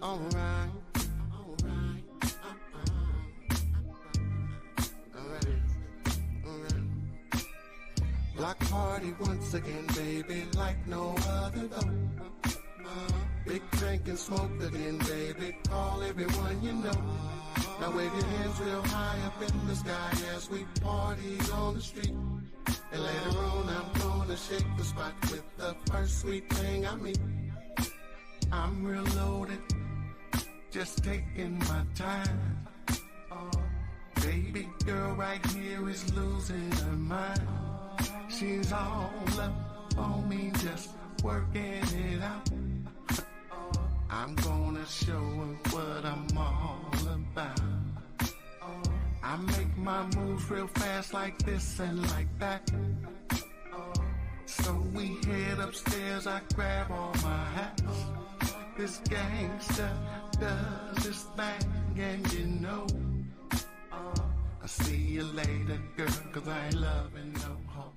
Alright. Block party once again, baby, like no other though. Big drink and smoke again, baby. Call everyone you know. Now wave your hands real high up in the sky as we party on the street. And later on, I'm gonna shake the spot with the first sweet thing I meet. I'm real loaded, just taking my time. Baby girl right here is losing her mind. She's all up on me, just working it out. I'm gonna show her what I'm all about. I make my moves real fast like this and like that. So we head upstairs, I grab all my hats. This gangster does this thing and you know. I'll see you later, girl, cause I ain't loving no hoe.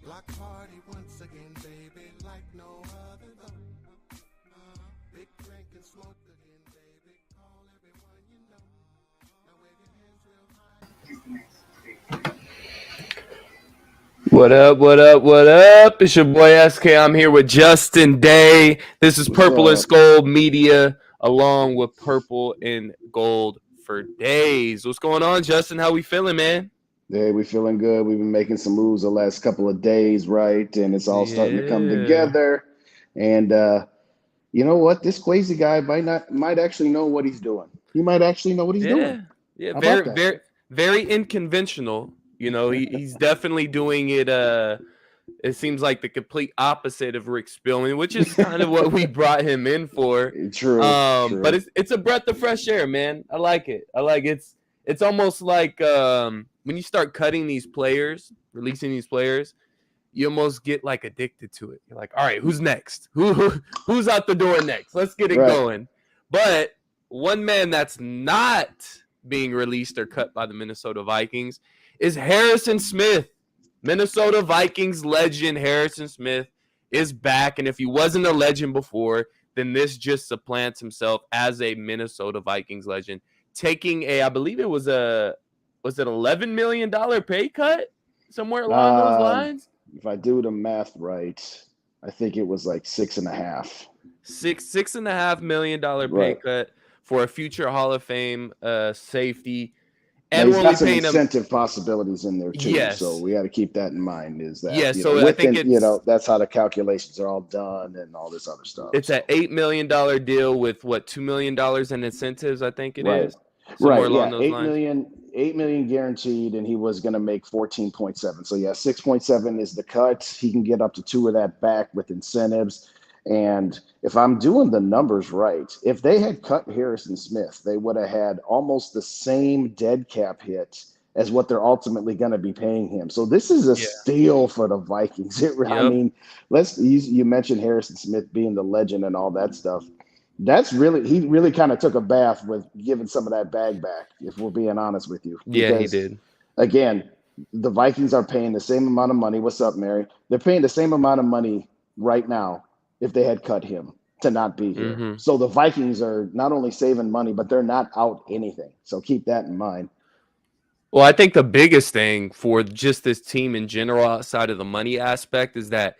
Block party once again, baby, like no other though. Big drink and smoke again, baby. Call everyone you know. Now wave your hands real high. What up, what up, what up? It's your boy SK. I'm here with Justin Day. This is Purple and SKOL'd Media, along with Purple and Gold for Days. What's going on, Justin? How we feeling, man? Hey, we feeling good. We've been making some moves the last couple of days, right? And it's all starting to come together. And you know what? This crazy guy might actually know what he's doing. He might actually know what he's doing. Yeah, very unconventional. You know, he's definitely doing it. It seems like the complete opposite of Rick Spielman, which is kind of what we brought him in for. True. But it's a breath of fresh air, man. I like it. It's almost like when you start cutting these players, releasing these players, you almost get like addicted to it. You're like, all right, who's next? Who's out the door next? Let's get it going. But one man that's not being released or cut by the Minnesota Vikings is Harrison Smith. Minnesota Vikings legend Harrison Smith is back. And if he wasn't a legend before, then this just supplants himself as a Minnesota Vikings legend, taking I believe it was an $11 million pay cut somewhere along those lines. If I do the math right, I think it was like $6.5 million pay cut for a future Hall of Fame safety. And he's got some incentive possibilities in there too. Yes. So we got to keep that in mind. Is that I think it's, that's how the calculations are all done and all this other stuff. It's an $8 million deal with $2 million in incentives. I think it is. Right. Yeah. $8 million guaranteed, and he was going to make 14.7. So yeah, 6.7 is the cut. He can get up to 2 of that back with incentives. And if I'm doing the numbers right, if they had cut Harrison Smith, they would have had almost the same dead cap hit as what they're ultimately going to be paying him. So this is a steal for the Vikings. I mean, you mentioned Harrison Smith being the legend and all that stuff. He really kind of took a bath with giving some of that bag back, if we're being honest with you. Yeah, he did. Again, the Vikings are paying the same amount of money. What's up, Mary? They're paying the same amount of money right now if they had cut him to not be here. Mm-hmm. So the Vikings are not only saving money, but they're not out anything. So keep that in mind. Well, I think the biggest thing for just this team in general, outside of the money aspect, is that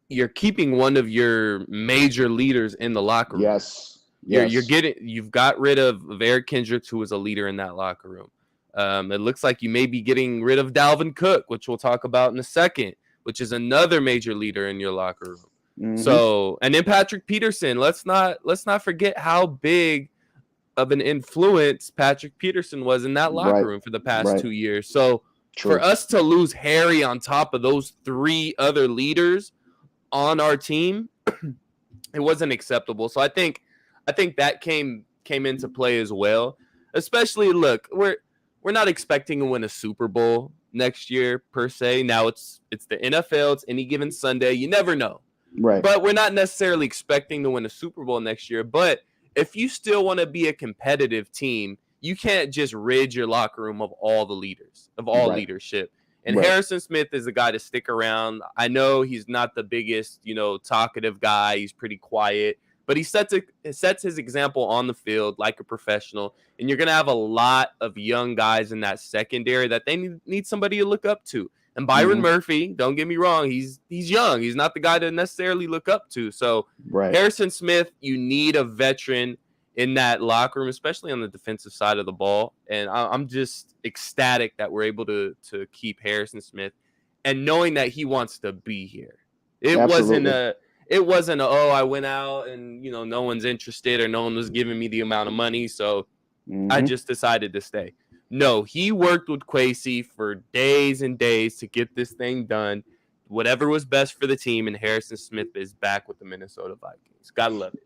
you're keeping one of your major leaders in the locker room. Yes. You've got rid of Eric Kendricks, who was a leader in that locker room. It looks like you may be getting rid of Dalvin Cook, which we'll talk about in a second, which is another major leader in your locker room. Mm-hmm. So, and then Patrick Peterson, let's not forget how big of an influence Patrick Peterson was in that locker room for the past 2 years. So for us to lose Harry on top of those 3 other leaders on our team, it wasn't acceptable. So I think that came into play as well. Especially, look, we're not expecting to win a Super Bowl next year per se. Now it's the NFL. It's any given Sunday. You never know. Right. But we're not necessarily expecting to win a Super Bowl next year. But if you still want to be a competitive team, you can't just rid your locker room of all the leaders, of all leadership. And Harrison Smith is a guy to stick around. I know he's not the biggest, talkative guy. He's pretty quiet. but he sets his example on the field like a professional. And you're going to have a lot of young guys in that secondary that they need somebody to look up to. And Byron Murphy, don't get me wrong, he's young. He's not the guy to necessarily look up to. So Harrison Smith, you need a veteran in that locker room, especially on the defensive side of the ball. And I'm just ecstatic that we're able to keep Harrison Smith and knowing that he wants to be here. It wasn't oh, I went out and, no one's interested or no one was giving me the amount of money, so I just decided to stay. No, he worked with Kwesi for days and days to get this thing done. Whatever was best for the team, and Harrison Smith is back with the Minnesota Vikings. Gotta love it.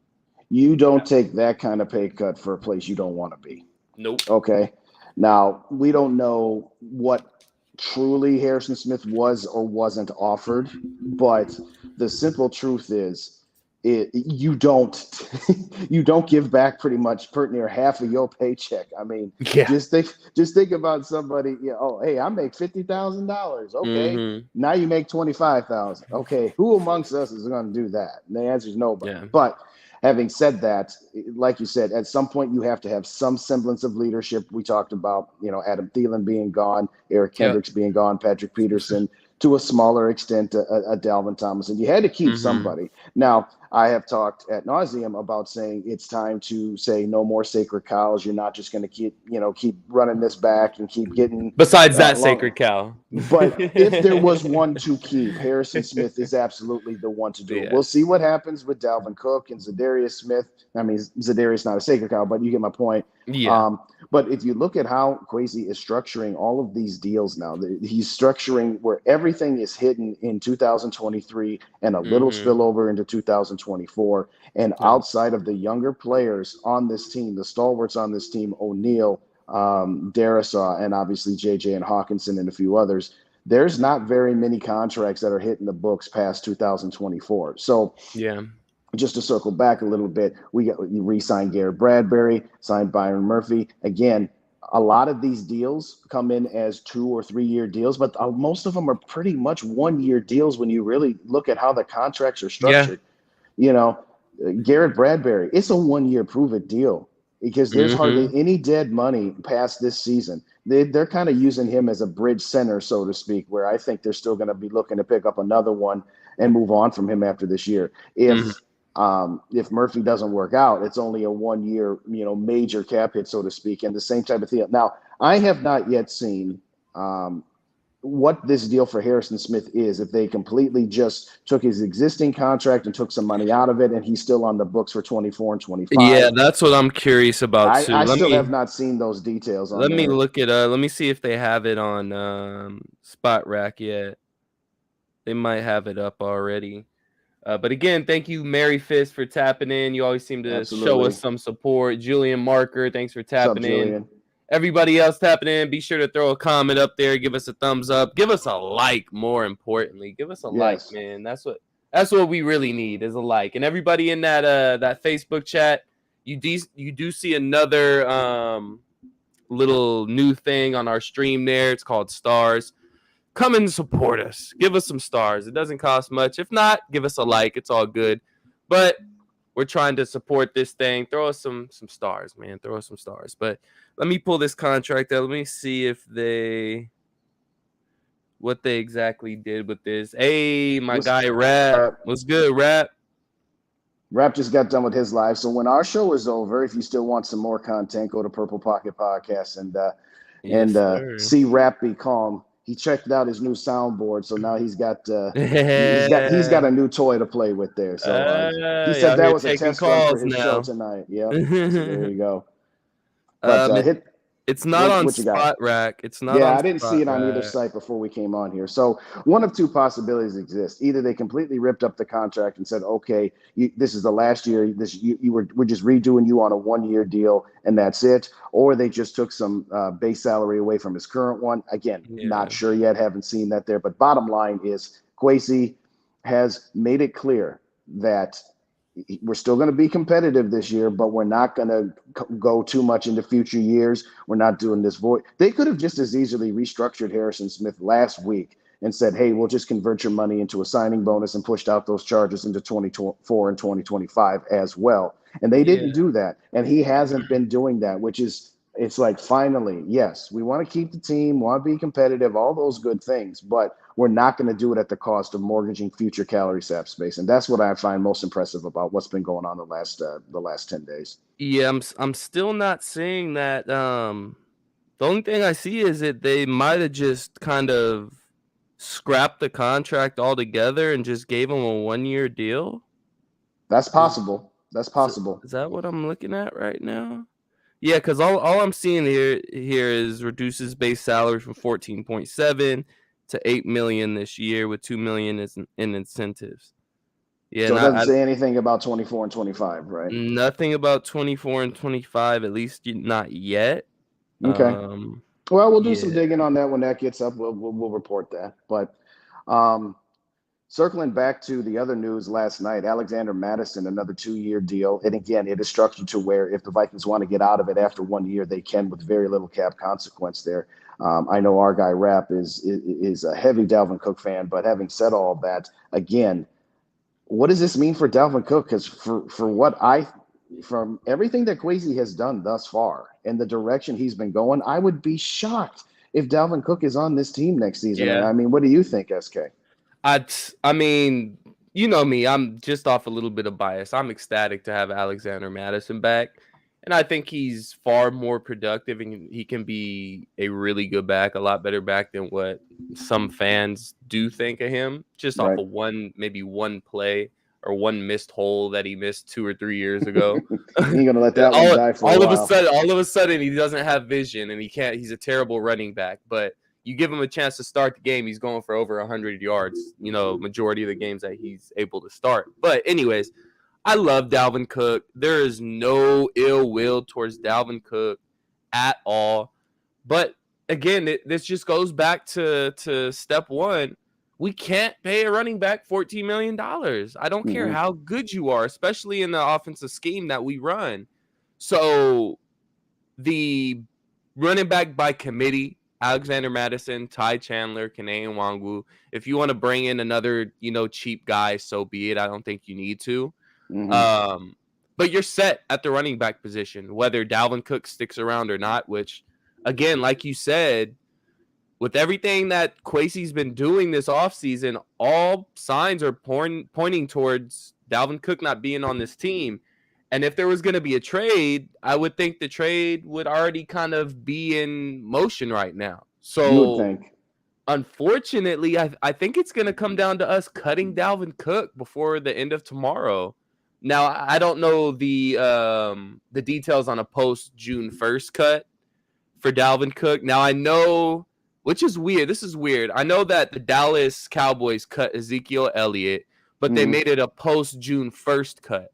You don't take that kind of pay cut for a place you don't want to be. Nope. Okay. Now, we don't know what truly Harrison Smith was or wasn't offered, but the simple truth is you don't give back pretty near half of your paycheck. I mean, just think about somebody, hey, I make $50,000. Okay. Now you make $25,000. Okay. Who amongst us is going to do that? And the answer is nobody. Yeah. But having said that, like you said, at some point you have to have some semblance of leadership. We talked about, Adam Thielen being gone, Eric Kendricks being gone, Patrick Peterson, to a smaller extent, a Dalvin Thomas, and you had to keep somebody. Now, I have talked ad nauseum about saying it's time to say no more sacred cows. You're not just going to keep running this back and keep getting. Besides that sacred cow. But if there was one to keep, Harrison Smith is absolutely the one to do it. We'll see what happens with Dalvin Cook and Za'darius Smith. I mean, Za'darius not a sacred cow, but you get my point. Yeah. But if you look at how Kwesi is structuring all of these deals now, he's structuring where everything is hidden in 2023 and a little spillover into 2024. And outside of the younger players on this team, the stalwarts on this team, O'Neal, Darisaw, and obviously JJ and Hawkinson and a few others, there's not very many contracts that are hitting the books past 2024. So just to circle back a little bit, we re-signed Garrett Bradbury, signed Byron Murphy. Again, a lot of these deals come in as 2 or 3 year deals, but most of them are pretty much 1 year deals when you really look at how the contracts are structured. Garrett Bradbury, it's a 1 year prove-it deal because there's hardly any dead money past this season. They're kind of using him as a bridge center, so to speak, where I think they're still going to be looking to pick up another one and move on from him after this year. If Murphy doesn't work out, it's only a 1 year, major cap hit, so to speak, and the same type of thing. Now, I have not yet seen what this deal for Harrison Smith is. If they completely just took his existing contract and took some money out of it, and he's still on the books for 24 and 25. Yeah, that's what I'm curious about too. I still have not seen those details. Let me look it up. Let me see if they have it on Spot Rack yet. They might have it up already. But again, thank you, Mary Fist, for tapping in. You always seem to show us some support. Julian Marker, thanks for tapping in. Julian? Everybody else tapping in, be sure to throw a comment up there. Give us a thumbs up. Give us a like, more importantly. Give us a like, man. That's what we really need is a like. And everybody in that Facebook chat, you do see another little new thing on our stream there. It's called Stars. Come and support us. Give us some stars. It doesn't cost much. If not, give us a like. It's all good. But we're trying to support this thing. Throw us some stars, man. Throw us some stars. But let me pull this contract out. Let me see what they exactly did with this. Hey, my guy Rap. What's good, Rap? Rap just got done with his live. So when our show is over, if you still want some more content, go to Purple Pocket Podcast and see Rap be calm. He checked out his new soundboard, so now he's got he's got a new toy to play with there. So he said that was a test run for his show tonight. Yeah, so there you go. But it's not on Spot Rack. It's not. Yeah, I didn't see it on either site before we came on here. So one of two possibilities exist. Either they completely ripped up the contract and said, "Okay, this is the last year. We're just redoing you on a 1 year deal, and that's it." Or they just took some base salary away from his current one. Again, not sure yet. Haven't seen that there. But bottom line is, Kwesi has made it clear that we're still going to be competitive this year, but we're not going to go too much into future years. We're not doing this void. They could have just as easily restructured Harrison Smith last week and said, hey, we'll just convert your money into a signing bonus, and pushed out those charges into 2024 and 2025 as well. And they didn't do that. And he hasn't been doing that, which is, it's like, finally, yes, we want to keep the team, want to be competitive, all those good things, but we're not going to do it at the cost of mortgaging future calorie sap space. And that's what I find most impressive about what's been going on the last 10 days. Yeah, I'm still not seeing that. The only thing I see is that they might have just kind of scrapped the contract altogether and just gave him a 1-year deal. That's possible. That's possible. Is that what I'm looking at right now? Yeah, because all I'm seeing here is reduces base salary from 14.7 to 8 million this year, with 2 million in incentives. Yeah, so it doesn't say anything about 24 and 25, right? Nothing about 24 and 25, at least not yet. Okay. Well, we'll do some digging on that when that gets up. We'll report that. But circling back to the other news last night, Alexander Mattison, another 2-year deal. And again, it is structured to where if the Vikings want to get out of it after 1 year, they can with very little cap consequence there. I know our guy Rap is a heavy Dalvin Cook fan, but having said all that, again, what does this mean for Dalvin Cook? Because from everything that Kwesi has done thus far and the direction he's been going, I would be shocked if Dalvin Cook is on this team next season. Yeah. I mean, what do you think, SK? I mean, you know me, I'm just off a little bit of bias. I'm ecstatic to have Alexander Mattison back. And I think he's far more productive, and he can be a really good back, a lot better back than what some fans do think of him, just off of maybe one play or one missed hole that he missed 2 or 3 years ago. You're gonna let that one die for a while. All of a sudden, he doesn't have vision, and he's a terrible running back. But you give him a chance to start the game, he's going for over 100 yards, majority of the games that he's able to start. But anyways, I love Dalvin Cook. There is no ill will towards Dalvin Cook at all. But again, this just goes back to step one. We can't pay a running back $14 million. I don't care how good you are, especially in the offensive scheme that we run. So the running back by committee, Alexander Mattison, Ty Chandler, Kene Nwangwu. If you want to bring in another, cheap guy, so be it. I don't think you need to. But you're set at the running back position, whether Dalvin Cook sticks around or not, which, again, like you said, with everything that Kwesi's been doing this offseason, all signs are pointing towards Dalvin Cook not being on this team. And if there was going to be a trade, I would think the trade would already kind of be in motion right now. So you would think. Unfortunately, I think it's going to come down to us cutting Dalvin Cook before the end of tomorrow. Now, I don't know the details on a post-June 1st cut for Dalvin Cook. Now, I know, which is weird. This is weird. I know that the Dallas Cowboys cut Ezekiel Elliott, but they made it a post-June 1st cut.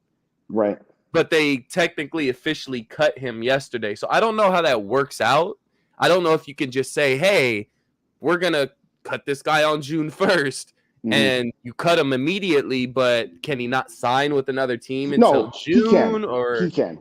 Right. But they technically officially cut him yesterday. So I don't know how that works out. I don't know if you can just say, hey, we're going to cut this guy on June 1st. And you cut him immediately, but can he not sign with another team until June? He can.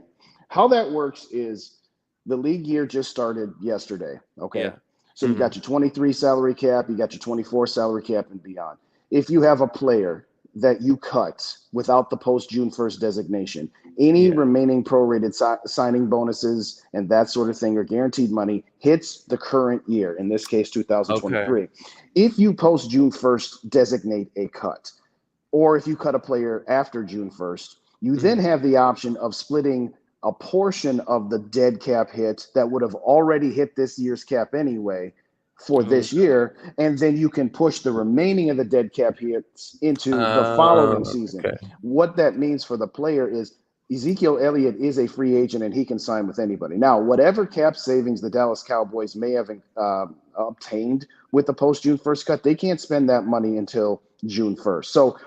How that works is the league year just started yesterday. Okay. Yeah. So you got your 23 salary cap, you got your 24 salary cap and beyond. If you have a player that you cut without the post-June 1st designation, any remaining prorated signing bonuses and that sort of thing or guaranteed money hits the current year, in this case 2023. Okay. If you post-June 1st designate a cut, or if you cut a player after June 1st, you then have the option of splitting a portion of the dead cap hit that would have already hit this year's cap anyway for this year, and then you can push the remaining of the dead cap hits into the following season. Okay. What that means for the player is Ezekiel Elliott is a free agent and he can sign with anybody. Now, whatever cap savings the Dallas Cowboys may have obtained with the post-June 1st cut, they can't spend that money until June 1st. So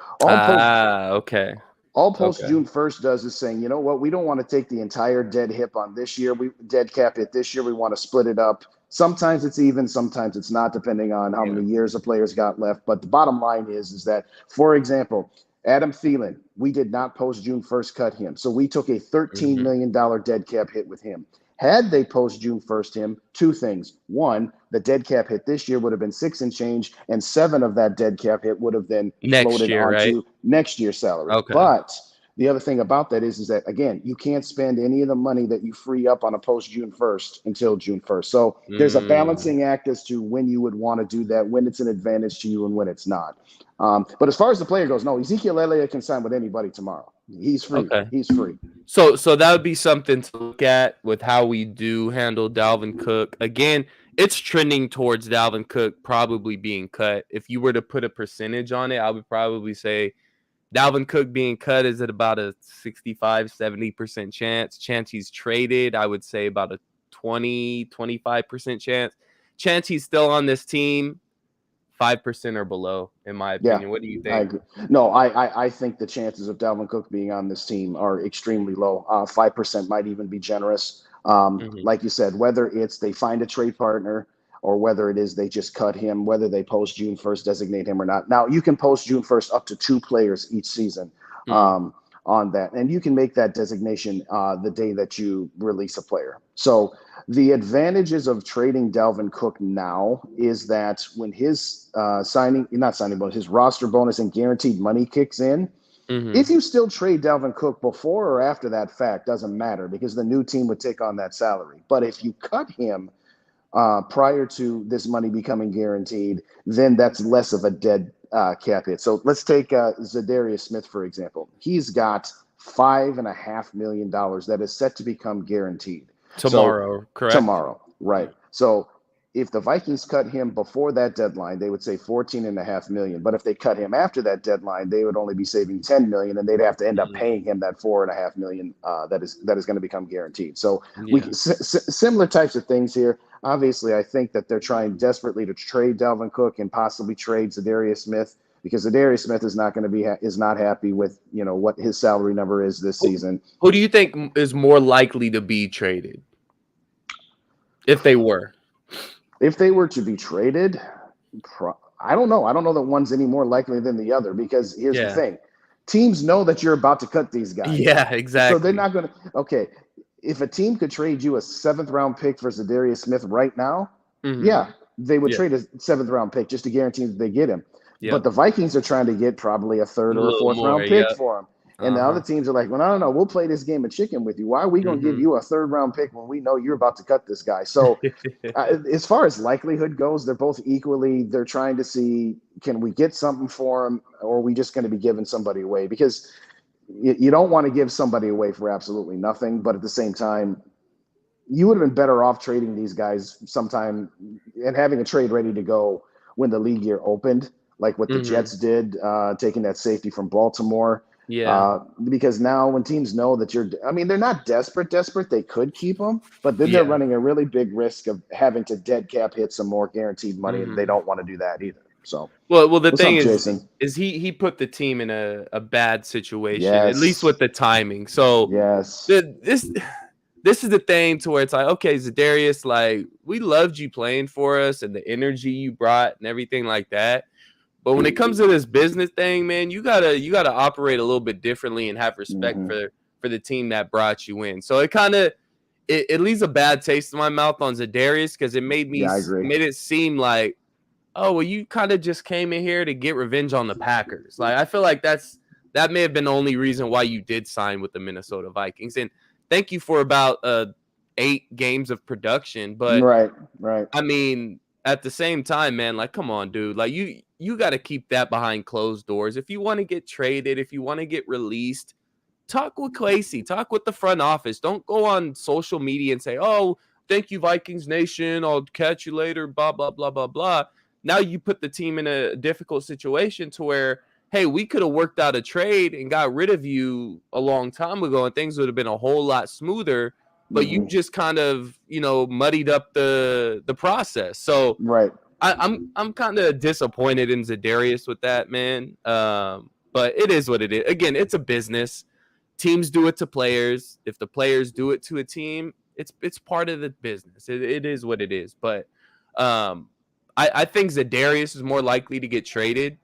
all post-June 1st does is saying, you know what, we don't want to take the entire dead cap hit this year. We want to split it up. Sometimes it's even, sometimes it's not, depending on how many years a player's got left. But the bottom line is that, for example, Adam Thielen, we did not post-June 1st cut him. So we took a $13 million dead cap hit with him. Had they post June 1st him, two things. One, the dead cap hit this year would have been 6 and change, and 7 of that dead cap hit would have then floated onto next year's salary. Okay. But the other thing about that is that, again, you can't spend any of the money that you free up on a post June 1st until June 1st. So there's a balancing act as to when you would want to do that, when it's an advantage to you and when it's not. But as far as the player goes, no, Ezekiel Elliott can sign with anybody tomorrow. He's free. Okay. He's free. So that would be something to look at with how we do handle Dalvin Cook. Again, it's trending towards Dalvin Cook probably being cut. If you were to put a percentage on it, I would probably say Dalvin Cook being cut is at about a 65-70% chance he's traded. I would say about a 20-25% chance he's still on this team. 5% or below, in my opinion. Yeah, what do you think? I agree. No, I think the chances of Dalvin Cook being on this team are extremely low. 5% might even be generous. Like you said, whether it's they find a trade partner or whether it is they just cut him, whether they post June 1st, designate him or not. Now, you can post June 1st up to 2 players each season on that. And you can make that designation the day that you release a player. So the advantages of trading Dalvin Cook now is that when his his roster bonus and guaranteed money kicks in, if you still trade Dalvin Cook before or after that fact, doesn't matter because the new team would take on that salary. But if you cut him prior to this money becoming guaranteed, then that's less of a dead cap hit. So let's take Za'darius Smith, for example. He's got $5.5 million that is set to become guaranteed. Tomorrow, correct? Tomorrow, right. So if the Vikings cut him before that deadline, they would say $14.5 million. But if they cut him after that deadline, they would only be saving $10 million, and they'd have to end up paying him that $4.5 million that is going to become guaranteed. So similar types of things here. Obviously, I think that they're trying desperately to trade Dalvin Cook and possibly trade Za'Darius Smith because Za'Darius Smith is not going to be is not happy with what his salary number is this season. Who do you think is more likely to be traded? If they were to be traded, I don't know. I don't know that one's any more likely than the other because here's the thing. Teams know that you're about to cut these guys. Yeah, exactly. So they're not going to – okay, if a team could trade you a 7th-round pick for Za'Darius Smith right now, they would trade a 7th-round pick just to guarantee that they get him. Yep. But the Vikings are trying to get probably a 3rd or a 4th-round pick for him. And the other teams are like, well, no, we'll play this game of chicken with you. Why are we going to give you a 3rd-round pick when we know you're about to cut this guy? So as far as likelihood goes, they're both equally. They're trying to see, can we get something for him or are we just going to be giving somebody away? Because you don't want to give somebody away for absolutely nothing. But at the same time, you would have been better off trading these guys sometime and having a trade ready to go when the league year opened, like what the Jets did, taking that safety from Baltimore. Yeah. Because now when teams know that they're not desperate. They could keep them, but then they're running a really big risk of having to dead cap hit some more guaranteed money, and they don't want to do that either. So, well, the thing is he put the team in a bad situation, at least with the timing. So this is the thing to where it's like, okay, Za'Darius, like we loved you playing for us and the energy you brought and everything like that. But when it comes to this business thing, man, you gotta operate a little bit differently and have respect for the team that brought you in. So it leaves a bad taste in my mouth on Za'Darius because it made it seem like, oh, well, you kind of just came in here to get revenge on the Packers. Like I feel like that may have been the only reason why you did sign with the Minnesota Vikings. And thank you for about 8 games of production, but right. I mean, at the same time, man, like, come on, dude, like you got to keep that behind closed doors. If you want to get traded, if you want to get released, talk with Clacy, talk with the front office. Don't go on social media and say, oh, thank you, Vikings Nation. I'll catch you later, blah, blah, blah, blah, blah. Now you put the team in a difficult situation to where, hey, we could have worked out a trade and got rid of you a long time ago and things would have been a whole lot smoother. But you just kind of, muddied up the process. So I'm kind of disappointed in Za'Darius with that, man. But it is what it is. Again, it's a business. Teams do it to players. If the players do it to a team, it's part of the business. It is what it is. But I think Za'Darius is more likely to get traded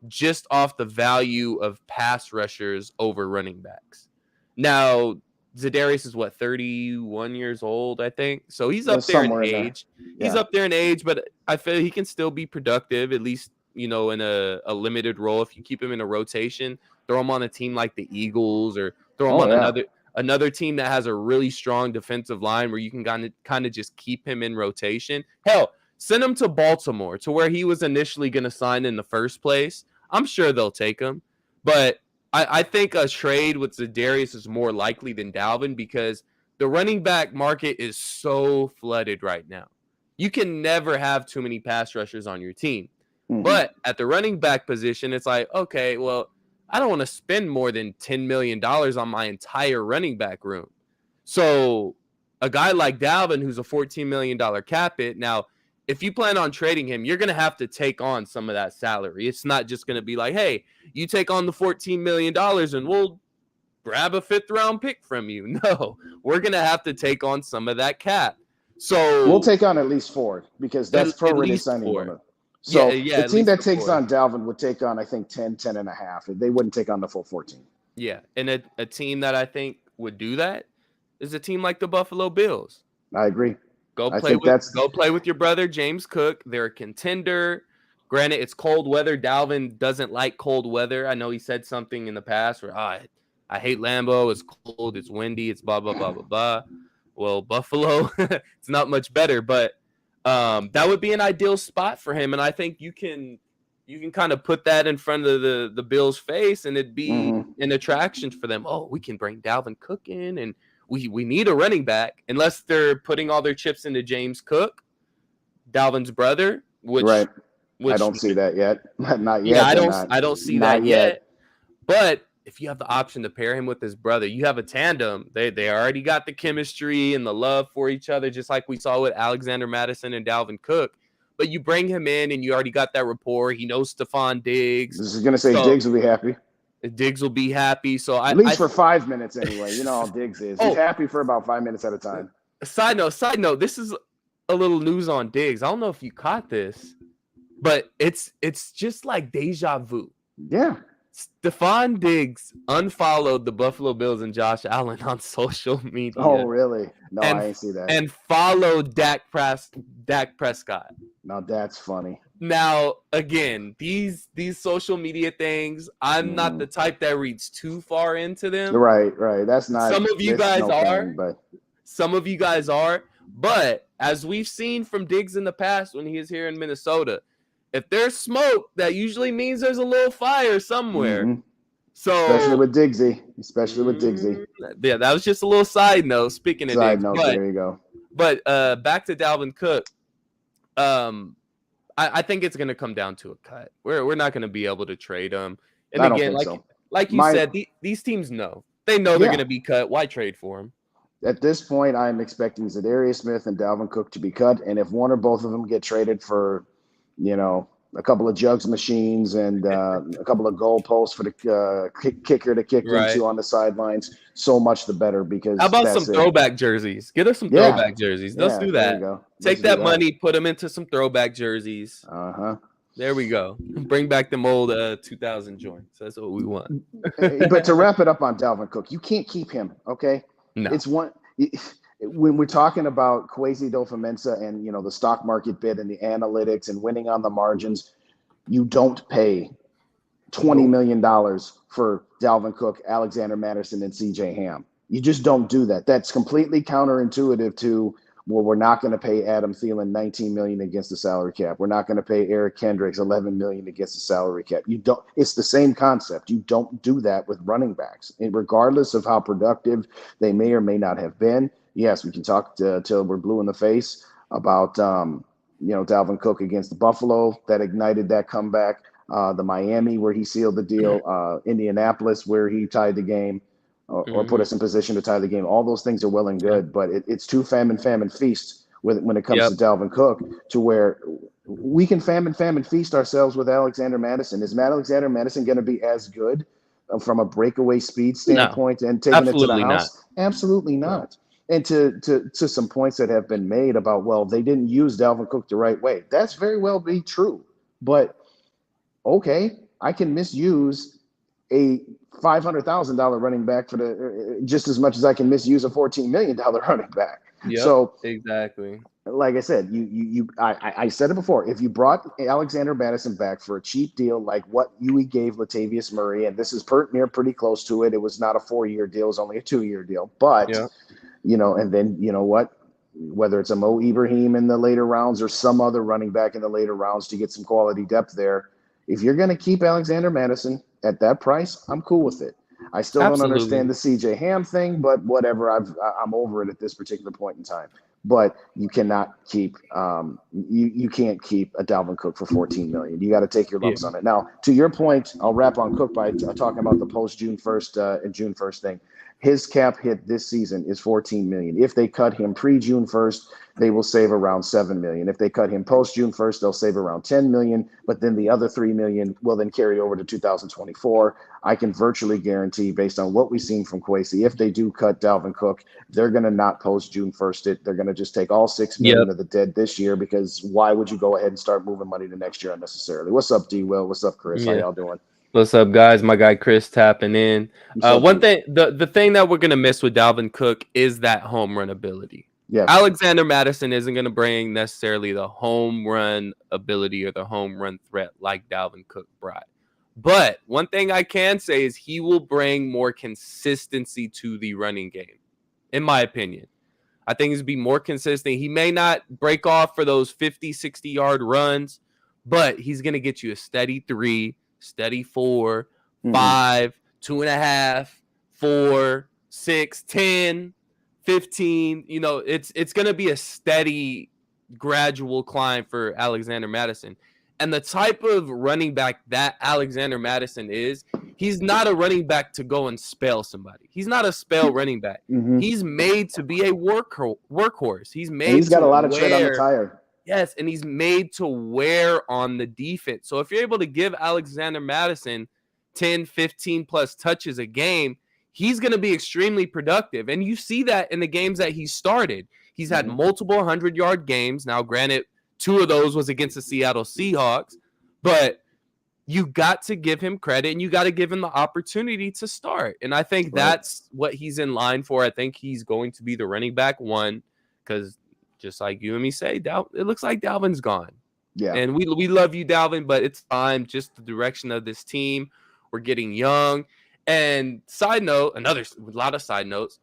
just off the value of pass rushers over running backs. Now, Za'Darius is what, 31 years old, I think. So he's up there in somewhere in there. age. He's up there in age, but I feel he can still be productive, at least, in a limited role. If you keep him in a rotation, throw him on a team like the Eagles, or throw him on another team that has a really strong defensive line where you can kind of just keep him in rotation. Hell, send him to Baltimore, to where he was initially going to sign in the first place. I'm sure they'll take him, but I think a trade with Za'Darius is more likely than Dalvin, because the running back market is so flooded right now. You can never have too many pass rushers on your team. Mm-hmm. But at the running back position, it's like, okay, well, I don't want to spend more than $10 million on my entire running back room. So a guy like Dalvin, who's a $14 million cap hit, now, if you plan on trading him, you're going to have to take on some of that salary. It's not just going to be like, hey, you take on the $14 million and we'll grab a 5th-round pick from you. No, we're going to have to take on some of that cap. So we'll take on at least 4, because that's prorated signing limit. So the team that takes on Dalvin would take on, I think, 10 and a half. They wouldn't take on the full 14. Yeah, and a team that I think would do that is a team like the Buffalo Bills. I agree. Go play with your brother, James Cook. They're a contender. Granted, it's cold weather. Dalvin doesn't like cold weather. I know he said something in the past where, I hate Lambeau. It's cold. It's windy. It's blah, blah, blah, blah, blah. Well, Buffalo, it's not much better. But that would be an ideal spot for him. And I think you can kind of put that in front of the Bills' face, and it'd be an attraction for them. Oh, we can bring Dalvin Cook in, and we need a running back, unless they're putting all their chips into James Cook, Dalvin's brother, which I don't see that yet. Not yet. Yeah, I don't see that yet. But if you have the option to pair him with his brother, you have a tandem. They already got the chemistry and the love for each other, just like we saw with Alexander Mattison and Dalvin Cook. But you bring him in, and you already got that rapport. He knows Stephon Diggs. This is going to say Diggs will be happy. Diggs will be happy. So at least for 5 minutes anyway. You know how Diggs is. He's happy for about 5 minutes at a time. Side note. This is a little news on Diggs. I don't know if you caught this, but it's just like deja vu. Yeah. Stephon Diggs unfollowed the Buffalo Bills and Josh Allen on social media. Oh, really? No, I didn't see that. And followed Dak Prescott. Now that's funny. Now, again, these social media things, I'm not the type that reads too far into them. Right. That's not. Some of you guys are. Some of you guys are. But as we've seen from Diggs in the past when he is here in Minnesota, if there's smoke, that usually means there's a little fire somewhere. Mm-hmm. So especially with Diggsy. Yeah, that was just a little side note. Speaking of Diggs, there you go. But back to Dalvin Cook. I think it's going to come down to a cut. We're not going to be able to trade him. And again, like you said, these teams know. They know they're going to be cut. Why trade for him? At this point, I'm expecting Za'Darius Smith and Dalvin Cook to be cut. And if one or both of them get traded for, a couple of jugs machines and a couple of goal posts for the kicker to kick into on the sidelines, so much the better. Because how about some throwback jerseys? Get us some throwback jerseys. Let's do that. Take that money, put them into some throwback jerseys. There we go. Bring back them old 2000 joints. That's what we want. But to wrap it up on Dalvin Cook, you can't keep him. Okay, no. It's one. When we're talking about Kwesi Adofo-Mensah and the stock market bid and the analytics and winning on the margins, you don't pay $20 million for Dalvin Cook, Alexander Mattison, and CJ Ham. You just don't do that. That's completely counterintuitive to, well, we're not going to pay Adam Thielen $19 million against the salary cap. We're not going to pay Eric Kendricks $11 million against the salary cap. You don't. It's the same concept. You don't do that with running backs, and regardless of how productive they may or may not have been. Yes, we can talk till we're blue in the face about Dalvin Cook against the Buffalo that ignited that comeback, the Miami where he sealed the deal, Indianapolis where he tied the game or put us in position to tie the game. All those things are well and good, but it's too famine feast when it comes to Dalvin Cook, to where we can famine feast ourselves with Alexander Mattison. Is Alexander Mattison going to be as good from a breakaway speed standpoint and taking it to the house? Absolutely not. And to some points that have been made about, well, they didn't use Dalvin Cook the right way. That's very well be true. But, okay, I can misuse a $500,000 running back for the just as much as I can misuse a $14 million running back. Yep, So exactly. Like I said, I said it before. If you brought Alexander Mattison back for a cheap deal, like what you gave Latavius Murray, and this is pretty close to it. It was not a 4-year deal; it was only a 2-year deal. But Yeah. And then what? Whether it's a Mo Ibrahim in the later rounds or some other running back in the later rounds to get some quality depth there, if you're going to keep Alexander Mattison at that price, I'm cool with it. I still don't understand the CJ Ham thing, but whatever. I'm over it at this particular point in time. But you cannot keep you can't keep a Dalvin Cook for $14 million. You got to take your lumps on it. Now, to your point, I'll wrap on Cook by talking about the post June 1st and June 1st thing. His cap hit this season is $14 million. If they cut him pre-June 1st, they will save around $7 million. If they cut him post-June 1st, they'll save around $10 million, but then the other $3 million will then carry over to 2024. I can virtually guarantee, based on what we've seen from Kwesi, if they do cut Dalvin Cook, they're going to not post-June 1st it. They're going to just take all $6 million of the dead this year, because why would you go ahead and start moving money to next year unnecessarily? What's up, D-Will? What's up, Chris? How y'all doing? What's up, guys? My guy Chris tapping in. One thing, the thing that we're gonna miss with Dalvin Cook is that home run ability. Yes. Alexander Mattison isn't gonna bring necessarily the home run ability or the home run threat like Dalvin Cook brought. But one thing I can say is he will bring more consistency to the running game, in my opinion. I think he'll be more consistent. He may not break off for those 50, 60-yard runs, but he's gonna get you a steady 3. Steady 4, 5, 2.5, 4, 6, 10, 15. It's going to be a steady, gradual climb for Alexander Mattison. And the type of running back that Alexander Mattison is, he's not a running back to go and spell somebody. He's not a spell running back. He's made to be a workhorse. He's got a lot of tread on the tire. Yes, and he's made to wear on the defense. So if you're able to give Alexander Mattison 10, 15 plus touches a game, he's going to be extremely productive. And you see that in the games that he started. He's had multiple 100-yard games. Now, granted, 2 of those was against the Seattle Seahawks, but you got to give him credit and you got to give him the opportunity to start. And I think that's what he's in line for. I think he's going to be the running back 1, because just like you and me say, it looks like Dalvin's gone. Yeah. And we love you, Dalvin, but it's time. Just the direction of this team. We're getting young. And side note, a lot of side notes,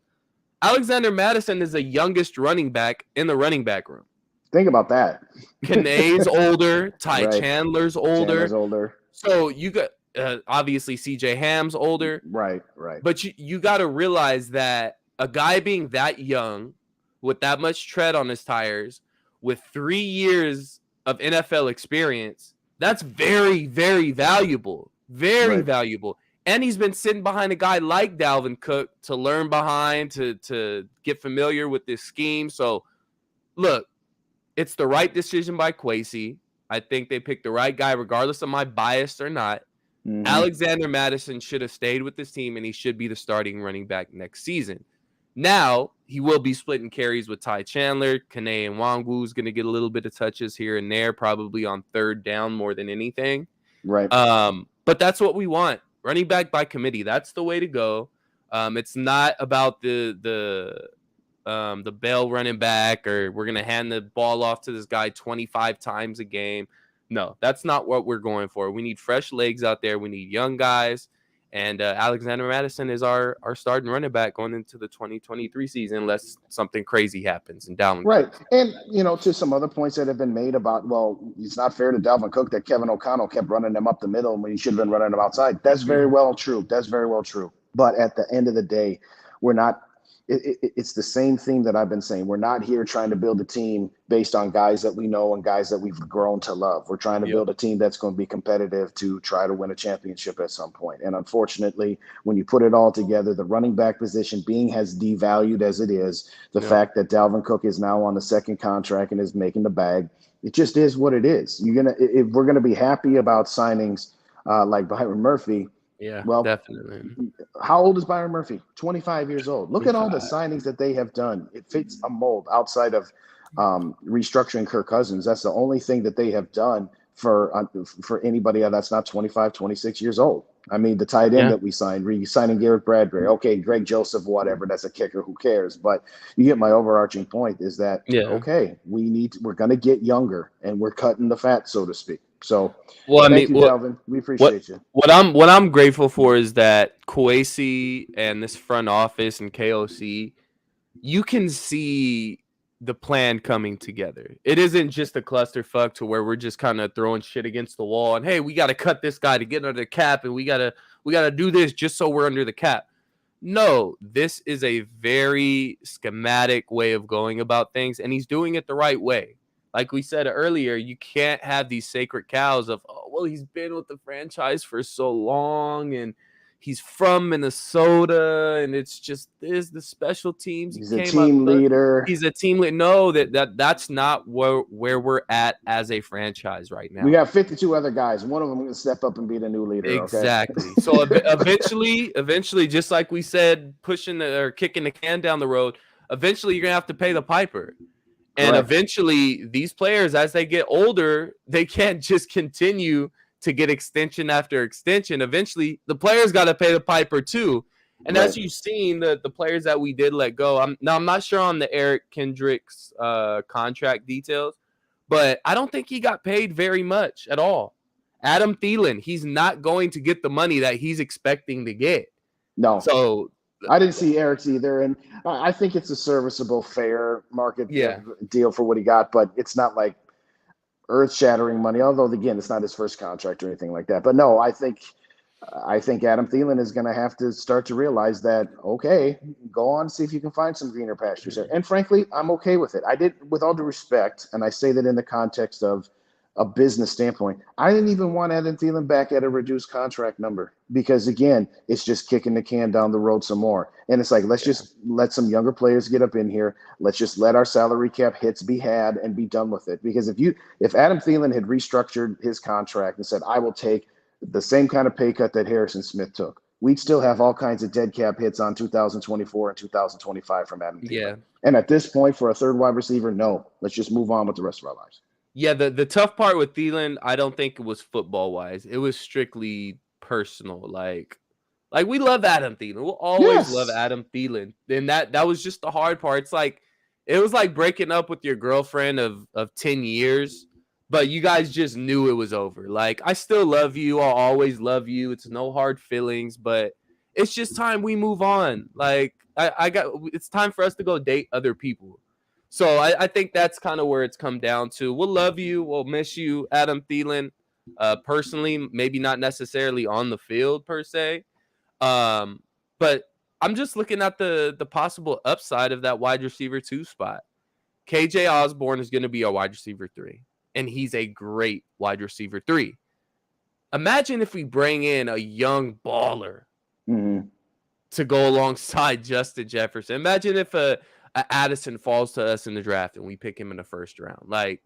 Alexander Mattison is the youngest running back in the running back room. Think about that. Kanae's older. Ty Chandler's older. So you got obviously CJ Ham's older. Right. But you got to realize that a guy being that young, with that much tread on his tires, with 3 years of NFL experience, that's very, very valuable. Very valuable. And he's been sitting behind a guy like Dalvin Cook to learn behind, to get familiar with this scheme. So, look, it's the right decision by Kwesi. I think they picked the right guy, regardless of my bias or not. Alexander Mattison should have stayed with this team, and he should be the starting running back next season. Now, he will be splitting carries with Ty Chandler. Kanae Nwangwu is going to get a little bit of touches here and there, probably on third down more than anything. Right. But that's what we want. Running back by committee. That's the way to go. It's not about the bell running back, or we're going to hand the ball off to this guy 25 times a game. No, that's not what we're going for. We need fresh legs out there. We need young guys. And Alexander Mattison is our starting running back going into the 2023 season, unless something crazy happens and Dalvin. Right. Cook. And, to some other points that have been made about, well, it's not fair to Dalvin Cook that Kevin O'Connell kept running them up the middle when he should have been running them outside. That's very well true. But at the end of the day, we're not – it's the same thing that I've been saying. We're not here trying to build a team based on guys that we know and guys that we've grown to love. We're trying to build a team that's going to be competitive to try to win a championship at some point. And unfortunately, when you put it all together, the running back position being as devalued as it is, the fact that Dalvin Cook is now on the second contract and is making the bag, it just is what it is. If we're gonna be happy about signings like Byron Murphy. Yeah, well, definitely. How old is Byron Murphy? 25 years old. Look at all the signings that they have done. It fits a mold outside of restructuring Kirk Cousins. That's the only thing that they have done for anybody that's not 25, 26 years old. I mean, the tight end that we signed, re-signing Garrett Bradbury. Okay, Greg Joseph, whatever. That's a kicker. Who cares? But you get my overarching point is that, okay, we're going to get younger and we're cutting the fat, so to speak. So thank you, Dalvin. We appreciate you. What I'm grateful for is that Kwesi and this front office and KOC, you can see the plan coming together. It isn't just a clusterfuck to where we're just kind of throwing shit against the wall and, hey, we got to cut this guy to get under the cap and we got to do this just so we're under the cap. No, this is a very schematic way of going about things, and he's doing it the right way. Like we said earlier, you can't have these sacred cows of, oh, well, he's been with the franchise for so long and he's from Minnesota, and it's just the special teams. He's a team leader. He's a team leader. No, that's not where we're at as a franchise right now. We got 52 other guys. One of them going to step up and be the new leader. Exactly. Okay? So eventually, just like we said, pushing or kicking the can down the road, eventually you're going to have to pay the piper. And eventually, these players, as they get older, they can't just continue to get extension after extension. Eventually, the players got to pay the piper too. And as you've seen, the players that we did let go, I'm not sure on the Eric Kendricks contract details, but I don't think he got paid very much at all. Adam Thielen, he's not going to get the money that he's expecting to get. No. So I didn't see Eric's either, and I think it's a serviceable, fair market deal for what he got, but it's not like earth-shattering money, although, again, it's not his first contract or anything like that. But no, I think Adam Thielen is going to have to start to realize that, okay, go on, see if you can find some greener pastures. And frankly, I'm okay with it. I did, with all due respect, and I say that in the context of a business standpoint, I didn't even want Adam Thielen back at a reduced contract number because, again, it's just kicking the can down the road some more. And it's like, let's just let some younger players get up in here. Let's just let our salary cap hits be had and be done with it. Because if Adam Thielen had restructured his contract and said, I will take the same kind of pay cut that Harrison Smith took, we'd still have all kinds of dead cap hits on 2024 and 2025 from Adam Thielen. Yeah. And at this point, for a third wide receiver, no, let's just move on with the rest of our lives. Yeah, the tough part with Thielen, I don't think it was football-wise. It was strictly personal. Like we love Adam Thielen. We'll always love Adam Thielen. And that was just the hard part. It was like breaking up with your girlfriend of 10 years, but you guys just knew it was over. Like, I still love you. I'll always love you. It's no hard feelings, but it's just time we move on. Like, it's time for us to go date other people. So I think that's kind of where it's come down to. We'll love you. We'll miss you, Adam Thielen. Personally, maybe not necessarily on the field per se. But I'm just looking at the possible upside of that wide receiver 2 spot. KJ Osborne is going to be our wide receiver 3, and he's a great wide receiver 3. Imagine if we bring in a young baller to go alongside Justin Jefferson. Imagine if Addison falls to us in the draft and we pick him in the first round. Like,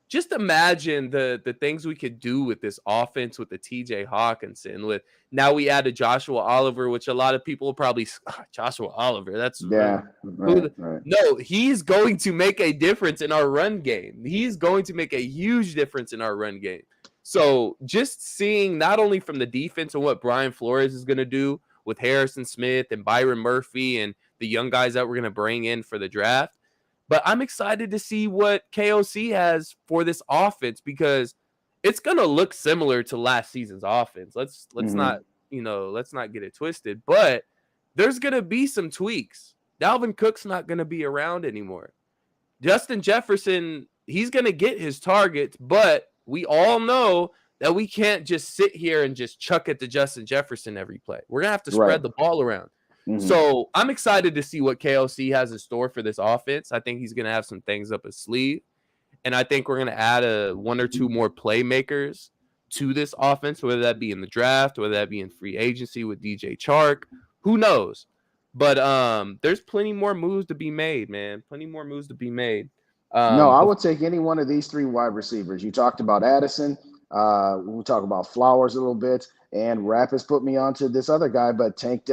just imagine the things we could do with this offense with the TJ Hawkinson. With now we added Joshua Oliver, which a lot of people will probably Joshua Oliver. That's right. No, he's going to make a difference in our run game. He's going to make a huge difference in our run game. So just seeing not only from the defense and what Brian Flores is going to do with Harrison Smith and Byron Murphy and the young guys that we're going to bring in for the draft. But I'm excited to see what KOC has for this offense because it's going to look similar to last season's offense. Let's not get it twisted, but there's going to be some tweaks. Dalvin Cook's not going to be around anymore. Justin Jefferson, he's going to get his targets, but we all know that we can't just sit here and just chuck it to Justin Jefferson every play. We're going to have to spread the ball around. So I'm excited to see what KOC has in store for this offense. I think he's going to have some things up his sleeve. And I think we're going to add one or two more playmakers to this offense, whether that be in the draft, whether that be in free agency with DJ Chark. Who knows? But there's plenty more moves to be made, man. Plenty more moves to be made. I would take any one of these 3 wide receivers. You talked about Addison. We'll talk about Flowers a little bit. And Rapp has put me onto this other guy, but Tank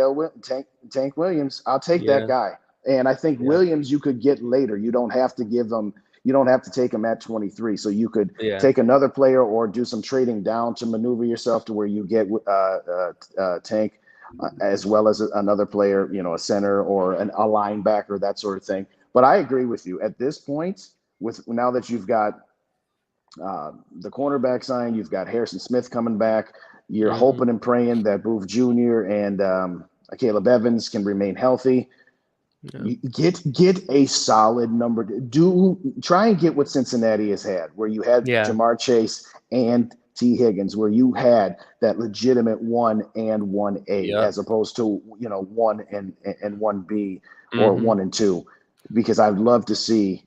Williams, I'll take that guy. And I think Williams you could get later. You don't have to give him, You don't have to take him at 23. So you could take another player or do some trading down to maneuver yourself to where you get Tank as well as another player, you know, a center or a linebacker, that sort of thing. But I agree with you at this point. With now that you've got the cornerback sign, you've got Harrison Smith coming back. You're hoping and praying that Booth Jr. and Caleb Evans can remain healthy. Yeah. Get a solid number. Try and get what Cincinnati has had, where you had Jamar Chase and T. Higgins, where you had that legitimate 1 and 1A as opposed to 1 and 1B or 1 and 2. Because I would love to see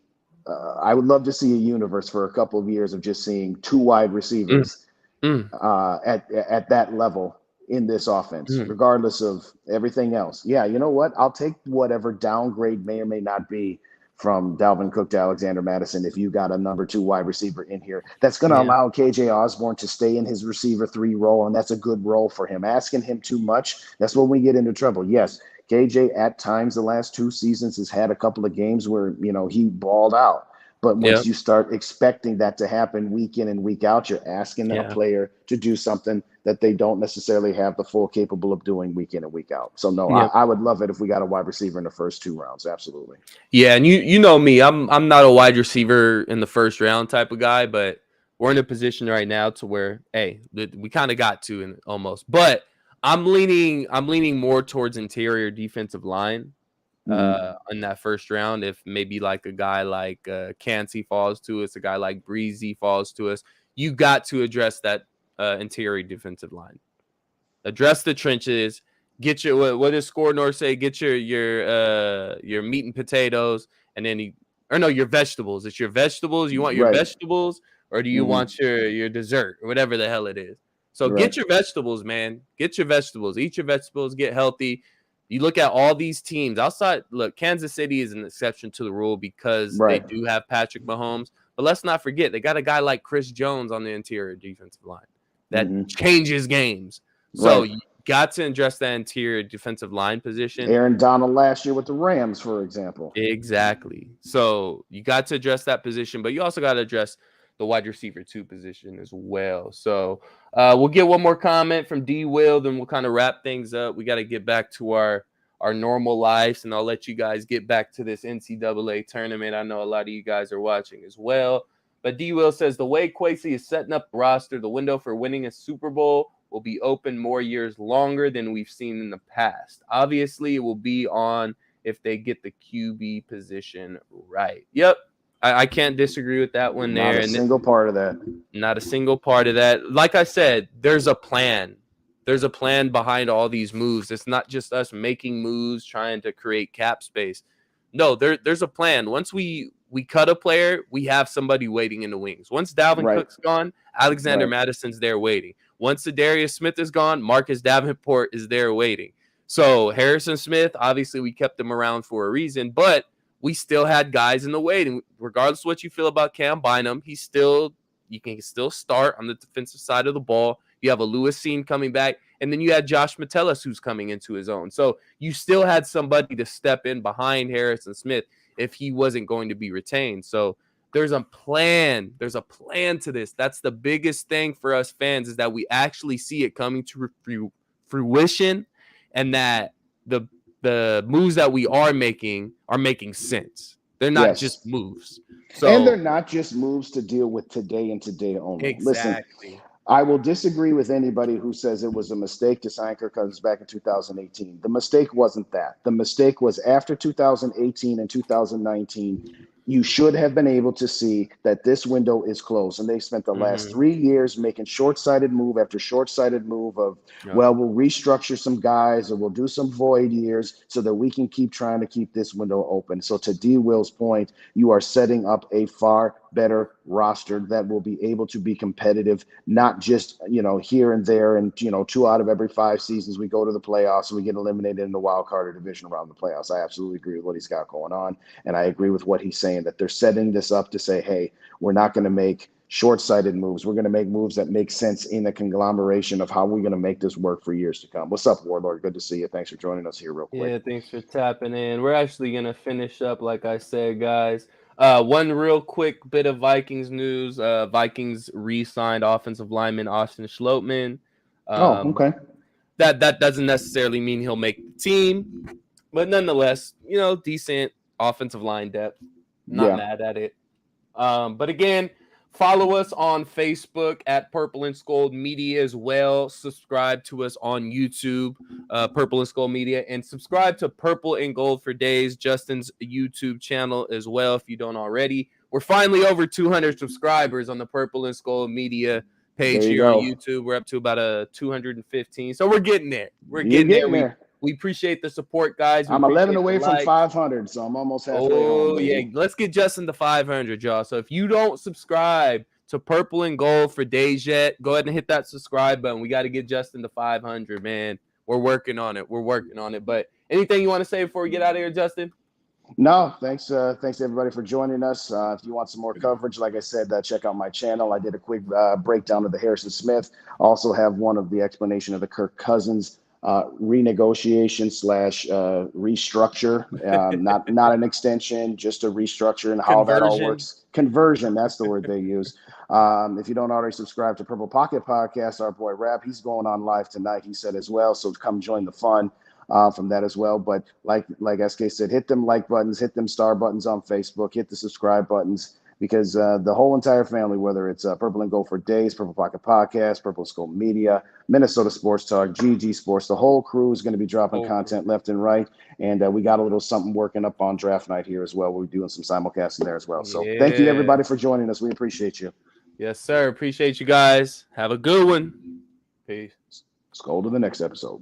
a universe for a couple of years of just seeing 2 wide receivers at that level in this offense, regardless of everything else. Yeah, you know what? I'll take whatever downgrade may or may not be from Dalvin Cook to Alexander Mattison if you got a number 2 wide receiver in here. That's going to allow KJ Osborne to stay in his receiver 3 role, and that's a good role for him. Asking him too much, that's when we get into trouble. Yes, KJ at times the last 2 seasons has had a couple of games where, he balled out. But once you start expecting that to happen week in and week out, you're asking a player to do something that they don't necessarily have the full capable of doing week in and week out. So no, I would love it if we got a wide receiver in the first 2 rounds. Absolutely. Yeah, and you know me, I'm not a wide receiver in the first round type of guy, but we're in a position right now to where, hey, we kind of got to almost. But I'm leaning more towards interior defensive line. In that first round, if maybe like a guy like Cansey falls to us, a guy like Breezy falls to us, you got to address that interior defensive line. Address the trenches. Get your what does Score North say? Get your meat and potatoes, and then your vegetables. It's your vegetables. You want your vegetables, or do you want your dessert or whatever the hell it is? So get your vegetables, man. Get your vegetables. Eat your vegetables. Get healthy. You look at all these teams outside. Look, Kansas City is an exception to the rule because they do have Patrick Mahomes. But let's not forget, they got a guy like Chris Jones on the interior defensive line that changes games. So you got to address that interior defensive line position. Aaron Donald last year with the Rams, for example. Exactly. So you got to address that position, but you also got to address the wide receiver 2 position as well. So we'll get one more comment from D. Will, then we'll kind of wrap things up. We got to get back to our normal lives, and I'll let you guys get back to this NCAA tournament. I know a lot of you guys are watching as well. But D. Will says, the way Kwesi is setting up the roster, the window for winning a Super Bowl will be open more years longer than we've seen in the past. Obviously, it will be on if they get the QB position right. Yep. I can't disagree with that one there. Not a single part of that. Not a single part of that. Like I said, there's a plan. There's a plan behind all these moves. It's not just us making moves, trying to create cap space. No, there's a plan. Once we cut a player, we have somebody waiting in the wings. Once Dalvin Cook's gone, Alexander Madison's there waiting. Once Za'Darius Smith is gone, Marcus Davenport is there waiting. So Harrison Smith, obviously we kept him around for a reason, but we still had guys in the waiting. Regardless of what you feel about Cam Bynum, you can still start on the defensive side of the ball. You have a Lewis Seen coming back, and then you had Josh Metellus who's coming into his own. So you still had somebody to step in behind Harrison Smith if he wasn't going to be retained. So there's a plan. There's a plan to this. That's the biggest thing for us fans, is that we actually see it coming to fruition, and that the moves that we are making sense. They're not just moves. And they're not just moves to deal with today and today only. Exactly. Listen, I will disagree with anybody who says it was a mistake to sign Kirk Cousins back in 2018. The mistake wasn't that. The mistake was after 2018 and 2019, you should have been able to see that this window is closed. And they spent the last 3 years making short-sighted move after short-sighted move of, well, we'll restructure some guys or we'll do some void years so that we can keep trying to keep this window open. So to D. Will's point, you are setting up a far better roster that will be able to be competitive, not just, here and there. And, 2 out of every 5 seasons we go to the playoffs and we get eliminated in the wild card or division around the playoffs. I absolutely agree with what he's got going on. And I agree with what he's saying, that they're setting this up to say, hey, we're not going to make short-sighted moves. We're going to make moves that make sense in the conglomeration of how we're going to make this work for years to come. What's up, Warlord? Good to see you. Thanks for joining us here real quick. Yeah, thanks for tapping in. We're actually going to finish up, like I said, guys. One real quick bit of Vikings news. Vikings re-signed offensive lineman Austin Schlottman. Okay. That doesn't necessarily mean he'll make the team, but nonetheless, decent offensive line depth. Not mad at it. But again, follow us on Facebook at Purple and SKOL'd Media as well. Subscribe to us on YouTube, Purple and SKOL'd Media, and subscribe to Purple and Gold for Days, Justin's YouTube channel as well if you don't already. We're finally over 200 subscribers on the Purple and SKOL'd Media page here on YouTube. We're up to about 215. So we're getting there. We're getting there. We appreciate the support, guys. I'm 11 away from 500, so I'm almost halfway home. Oh, yeah. Let's get Justin to 500, y'all. So if you don't subscribe to Purple and Gold for Days yet, go ahead and hit that subscribe button. We got to get Justin to 500, man. We're working on it. But anything you want to say before we get out of here, Justin? No, thanks everybody for joining us. If you want some more coverage, like I said, check out my channel. I did a quick breakdown of the Harrison Smith. Also have one of the explanation of the Kirk Cousins renegotiation / restructure. Not an extension, just a restructure and how that all works. Conversion, that's the word they use. If you don't already subscribe to Purple Pocket Podcast, our boy Rap, he's going on live tonight, he said as well. So come join the fun. From that as well. But like SK said, hit them like buttons, hit them star buttons on Facebook, hit the subscribe buttons, because the whole entire family, whether it's Purple and Gold for Days, Purple Pocket Podcast, Purple SKOL'd Media, Minnesota Sports Talk, GG Sports, the whole crew is going to be dropping content left and right. And we got a little something working up on draft night here as well. We're doing some simulcasting there as well. So thank you everybody for joining us. We appreciate you. Yes, sir. Appreciate you guys. Have a good one. Peace. SKOL'd to the next episode.